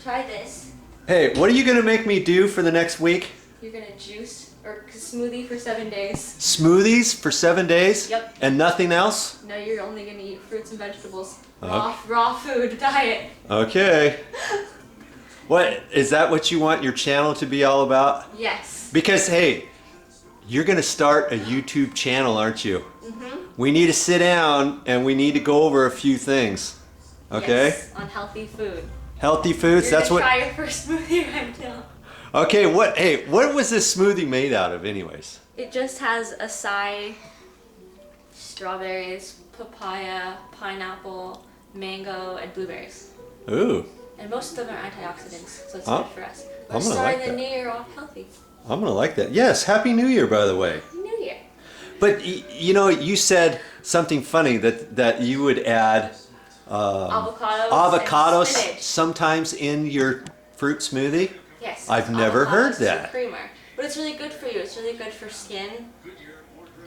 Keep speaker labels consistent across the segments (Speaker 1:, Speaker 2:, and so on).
Speaker 1: Try this.
Speaker 2: Hey, what are you gonna make me do for the next week?
Speaker 1: You're gonna juice or smoothie for 7 days.
Speaker 2: Smoothies for 7 days?
Speaker 1: Yep.
Speaker 2: And nothing else?
Speaker 1: No, you're only gonna eat fruits and vegetables. Raw food diet.
Speaker 2: Okay. What is that? What you want your channel to be all about?
Speaker 1: Yes.
Speaker 2: Because hey, you're gonna start a YouTube channel, aren't you?
Speaker 1: Mm-hmm.
Speaker 2: We need to sit down and we need to go over a few things. Okay?
Speaker 1: Yes, on healthy food.
Speaker 2: Healthy foods.
Speaker 1: You're
Speaker 2: That's
Speaker 1: gonna
Speaker 2: what.
Speaker 1: try your first smoothie right now.
Speaker 2: Okay. What? Hey, what was this smoothie made out of, anyways?
Speaker 1: It just has acai, strawberries, papaya, pineapple, mango, and blueberries.
Speaker 2: Ooh.
Speaker 1: And most of them are antioxidants, so it's
Speaker 2: Oh,
Speaker 1: good for us.
Speaker 2: I'm
Speaker 1: We're
Speaker 2: gonna
Speaker 1: starting
Speaker 2: like
Speaker 1: the
Speaker 2: that.
Speaker 1: new year off healthy.
Speaker 2: I'm gonna like that. Yes. Happy New Year, by the way.
Speaker 1: New Year.
Speaker 2: But you know, you said something funny that you would add
Speaker 1: Avocados and spinach.
Speaker 2: sometimes in your fruit smoothie.
Speaker 1: Yes.
Speaker 2: I've never heard
Speaker 1: avocados
Speaker 2: that.
Speaker 1: and creamer. But it's really good for you. It's really good for skin.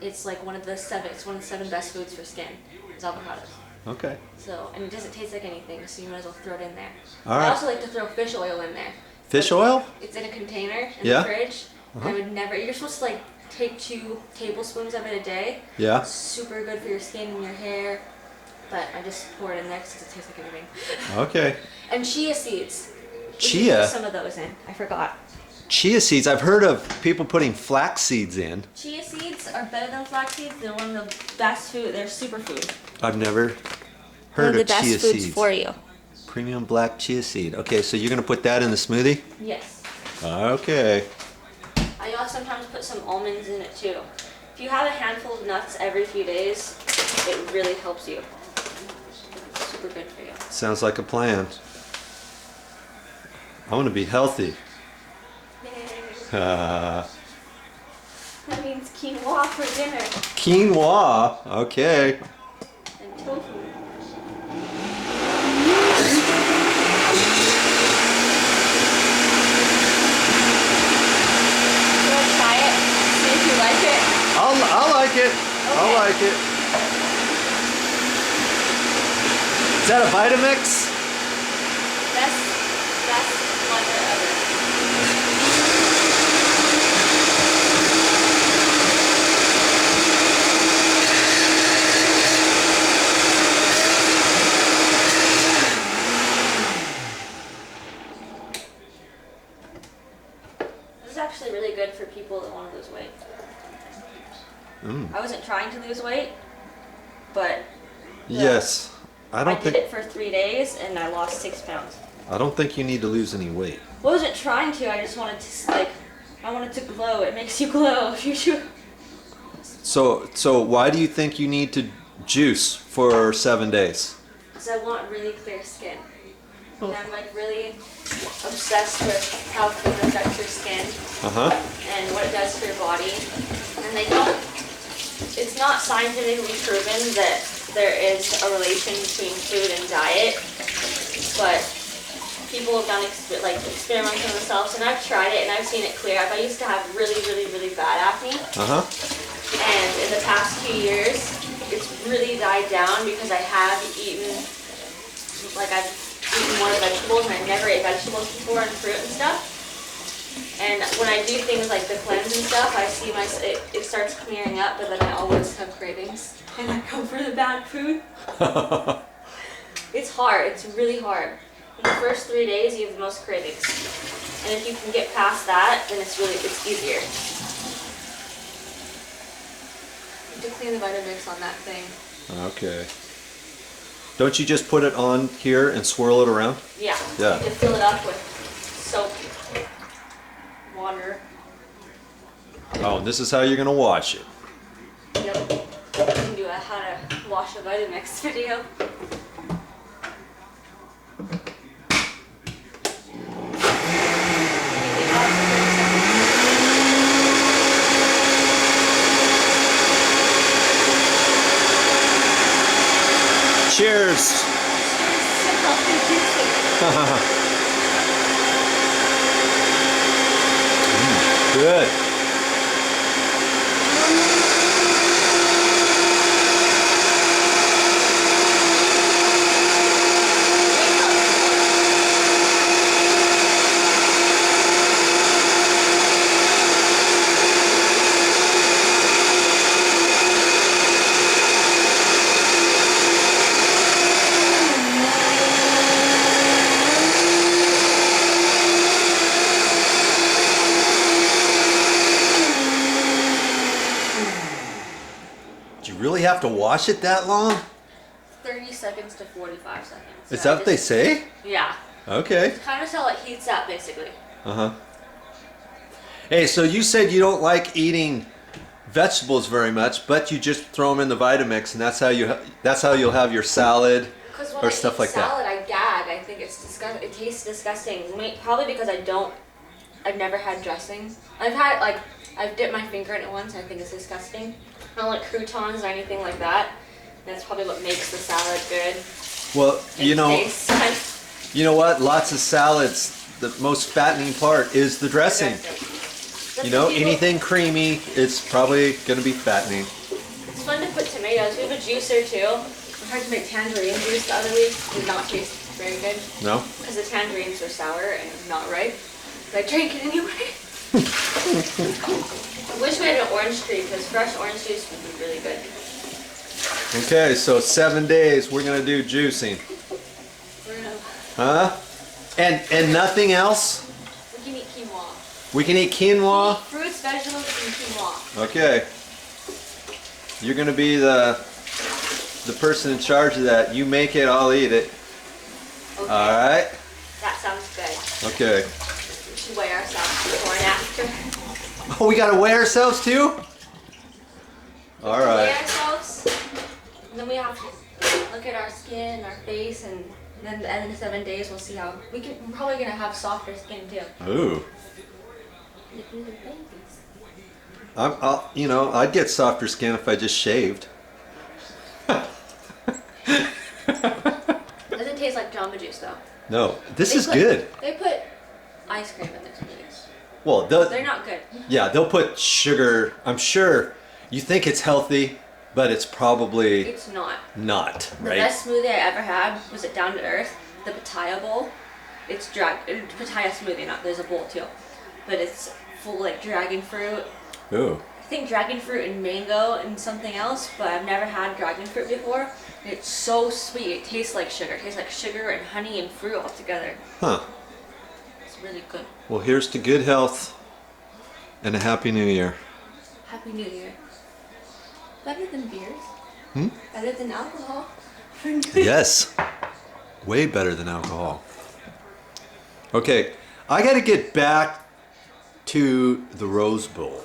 Speaker 1: It's like one of the seven best foods for skin. Is avocados.
Speaker 2: Okay.
Speaker 1: So, and it doesn't taste like anything, so you might as well throw it in there.
Speaker 2: All right.
Speaker 1: I also like to throw fish oil in there.
Speaker 2: Fish oil?
Speaker 1: It's in a container in
Speaker 2: Yeah.
Speaker 1: the fridge. And I would never. You're supposed to like take 2 tablespoons of it a day.
Speaker 2: Yeah.
Speaker 1: Super good for your skin and your hair. But I just pour it in there because it tastes like anything.
Speaker 2: Okay.
Speaker 1: And chia seeds. We
Speaker 2: Chia?
Speaker 1: should put some of those in. I forgot.
Speaker 2: Chia seeds. I've heard of people putting flax seeds in.
Speaker 1: Chia seeds are better than flax seeds. They're one of the best food. They're superfood.
Speaker 2: I've never
Speaker 1: One
Speaker 2: heard
Speaker 1: of the
Speaker 2: of
Speaker 1: best
Speaker 2: chia
Speaker 1: foods
Speaker 2: seeds.
Speaker 1: for you.
Speaker 2: Premium black chia seed. Okay, so you're gonna put that in the smoothie?
Speaker 1: Yes.
Speaker 2: Okay.
Speaker 1: I also sometimes put some almonds in it too. If you have a handful of nuts every few days, it really helps you. Super good for you.
Speaker 2: Sounds like a plan. I want to be healthy.
Speaker 1: That means quinoa for dinner
Speaker 2: Quinoa. Okay.
Speaker 1: and tofu. You want to try it? See if you like it?
Speaker 2: I'll like it. I'll
Speaker 1: Okay.
Speaker 2: like it. Is that a Vitamix?
Speaker 1: Best blender ever. This is actually really good for people that want to lose weight. I wasn't trying to lose weight, but
Speaker 2: Yes. I
Speaker 1: I
Speaker 2: don't
Speaker 1: did
Speaker 2: think
Speaker 1: it for 3 days and I lost 6 pounds.
Speaker 2: I don't think you need to lose any weight.
Speaker 1: I wasn't trying to. I just wanted to I wanted to glow. It makes you glow if you do.
Speaker 2: So why do you think you need to juice for 7 days?
Speaker 1: Because I want really clear skin. And I'm like really obsessed with how food affects your skin
Speaker 2: Uh-huh.
Speaker 1: and what it does for your body. And it's not scientifically proven that there is a relation between food and diet, but people have done experiments on themselves, and I've tried it and I've seen it clear up. I used to have really, really, really bad acne,
Speaker 2: Uh-huh.
Speaker 1: and in the past 2 years, it's really died down because I have eaten, I've eaten more vegetables, and I never ate vegetables before and fruit and stuff. And when I do things like the cleanse and stuff, I see it starts clearing up, but then I always have cravings, and I go for the bad food. It's hard. It's really hard. In the first 3 days, you have the most cravings, and if you can get past that, then it's easier. You have to clean the Vitamix on that thing.
Speaker 2: Okay. Don't you just put it on here and swirl it around?
Speaker 1: Yeah.
Speaker 2: Yeah.
Speaker 1: You can fill it up with soap, water.
Speaker 2: Oh, and this is how you're gonna wash it.
Speaker 1: Yep. You can do a how to wash a Vitamix video.
Speaker 2: Cheers. Good. you have to wash it that long?
Speaker 1: 30 seconds to 45 seconds.
Speaker 2: Is
Speaker 1: So
Speaker 2: that what they say?
Speaker 1: Yeah.
Speaker 2: Okay.
Speaker 1: It's kind of till it heats up, basically.
Speaker 2: Uh-huh. Hey, so you said you don't like eating vegetables very much, but you just throw them in the Vitamix, and that's how you'll have your salad or stuff like that.
Speaker 1: Salad, I gag. I think it's disgusting. It tastes disgusting. Probably because I've never had dressing. I've dipped my finger in it once, and I think it's disgusting. I don't like croutons or anything like that. That's probably what makes the salad good.
Speaker 2: Well, you know what? Lots of salads, the most fattening part is the dressing. You know, anything creamy, it's probably going to be fattening.
Speaker 1: It's fun to put tomatoes. We have a juicer too. I tried to make tangerine juice the other week. Did not taste very good.
Speaker 2: No?
Speaker 1: Because the tangerines were sour and not ripe. But I drank it anyway. I wish we had an orange tree because fresh orange juice would be really good.
Speaker 2: Okay, so 7 days we're going to do juicing.
Speaker 1: We're gonna...
Speaker 2: Huh? And nothing else?
Speaker 1: We can eat quinoa.
Speaker 2: We can eat quinoa?
Speaker 1: Fruits, vegetables, and quinoa.
Speaker 2: Okay. You're going to be the person in charge of that. You make it, I'll eat it.
Speaker 1: Okay.
Speaker 2: Alright?
Speaker 1: That sounds good.
Speaker 2: Okay.
Speaker 1: We should weigh ourselves before and after.
Speaker 2: Oh, we got to weigh ourselves too? Alright.
Speaker 1: Weigh ourselves, and then we have to look at our skin, our face, and then at the end of 7 days we'll see how... We're probably going to have softer skin too.
Speaker 2: Ooh. I'd get softer skin if I just shaved.
Speaker 1: Doesn't taste like Jamba Juice though.
Speaker 2: No, this is good.
Speaker 1: They put ice cream in their smoothies.
Speaker 2: Well,
Speaker 1: They're not good.
Speaker 2: Yeah, they'll put sugar. I'm sure you think it's healthy, but it's probably
Speaker 1: It's not.
Speaker 2: not,
Speaker 1: The
Speaker 2: right?
Speaker 1: best smoothie I ever had was at Down to Earth, the pitaya bowl. It's pitaya smoothie, not there's a bowl too, but it's full like dragon fruit.
Speaker 2: Ooh.
Speaker 1: I think dragon fruit and mango and something else, but I've never had dragon fruit before. It's so sweet. It tastes like sugar. It tastes like sugar and honey and fruit all together.
Speaker 2: Huh.
Speaker 1: It's really good.
Speaker 2: Well, here's to good health and a happy new year.
Speaker 1: Happy New Year. Better than beers.
Speaker 2: Hmm?
Speaker 1: Better than alcohol.
Speaker 2: Yes. Way better than alcohol. Okay, I got to get back to the Rose Bowl.